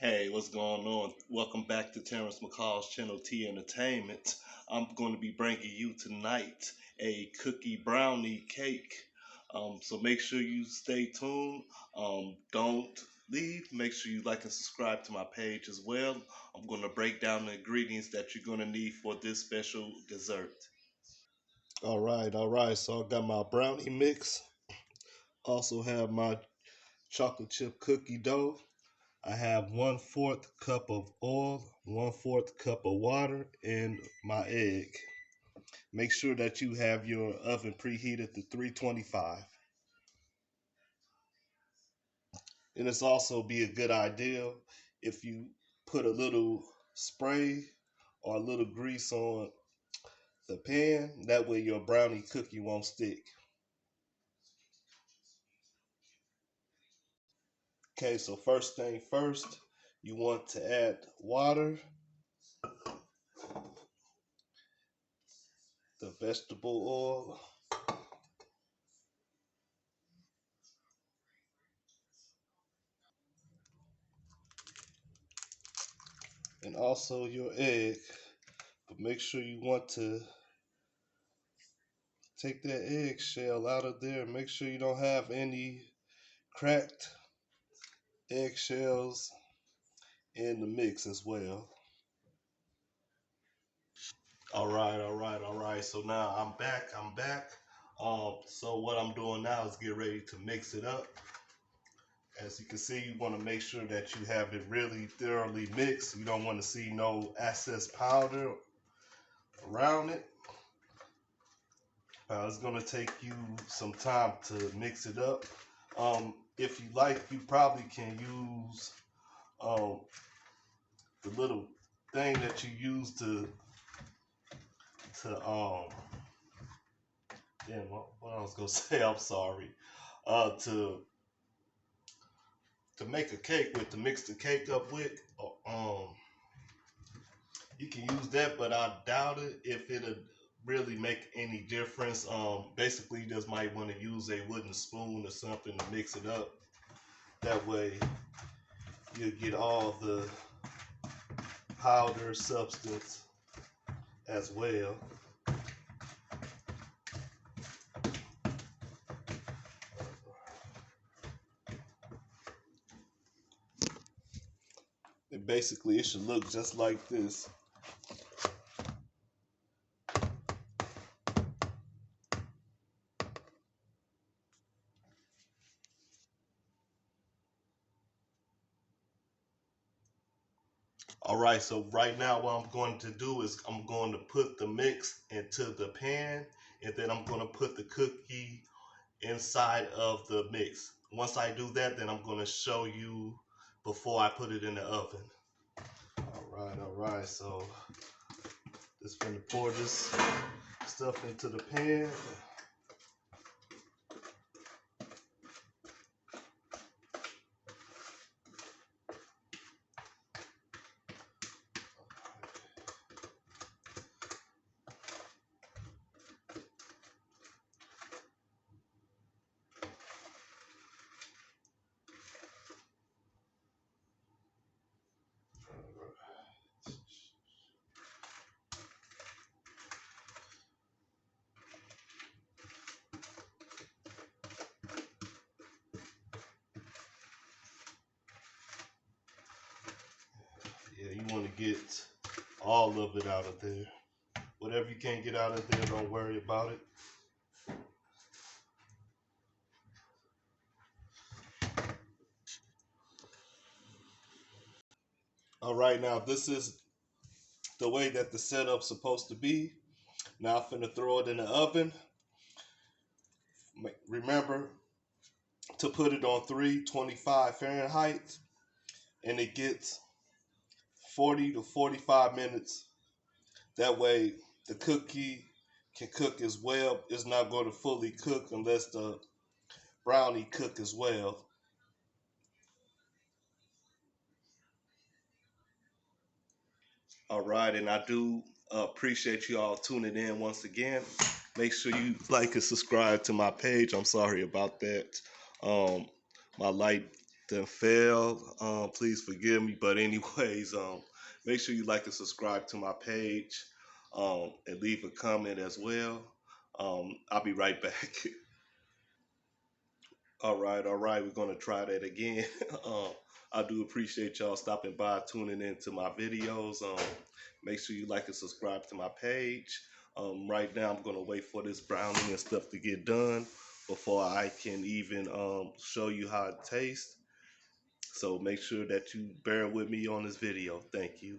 Hey, what's going on? Welcome back to Terrence McCall's channel T Entertainment. I'm going to be bringing you tonight a cookie brownie cake. So make sure you stay tuned. Don't leave. Make sure you like and subscribe to my page as well. I'm going to break down the ingredients that you're going to need for this special dessert. All right. So I got my brownie mix. Also have my chocolate chip cookie dough. I have 1/4 cup of oil, 1/4 cup of water, and my egg. Make sure that you have your oven preheated to 325. And it's also be a good idea if you put a little spray or a little grease on the pan. That way your brownie cookie won't stick. Okay, so first thing first, you want to add water, the vegetable oil, and also your egg. But make sure you want to take that eggshell out of there. Make sure you don't have any cracked eggshells in the mix as well. All right. So now I'm back. So what I'm doing now is get ready to mix it up. As you can see, you want to make sure that you have it really thoroughly mixed. You don't want to see no excess powder around it. It's going to take you some time to mix it up. If you like, you probably can use um, the little thing that you use to damn, what I was gonna say, I'm sorry, to make a cake with, to mix the cake up with. You can use that, but I doubt it if it'll really make any difference. Basically, you just might want to use a wooden spoon or something to mix it up. That way, you get all the powder substance as well. And basically, it should look just like this. All right, so right now what I'm going to do is I'm going to put the mix into the pan, and then I'm going to put the cookie inside of the mix. Once I do that, then I'm going to show you before I put it in the oven. All right. So just going to pour this stuff into the pan. Yeah, you want to get all of it out of there. Whatever you can't get out of there, don't worry about it. All right, now this is the way that the setup's supposed to be. Now I'm finna throw it in the oven. Remember to put it on 325 Fahrenheit, and it gets 40 to 45 minutes. That way the cookie can cook as well. It's not going to fully cook unless the brownie cook as well. All right, and I do appreciate you all tuning in once again. Make sure you like and subscribe to my page. I'm sorry about that. Um, my light then failed. Please forgive me. But anyways, make sure you like and subscribe to my page, and leave a comment as well. I'll be right back. All right. We're gonna try that again. um, I do appreciate y'all stopping by, tuning into my videos. Make sure you like and subscribe to my page. Right now, I'm gonna wait for this brownie and stuff to get done before I can even show you how it tastes. So make sure that you bear with me on this video. Thank you.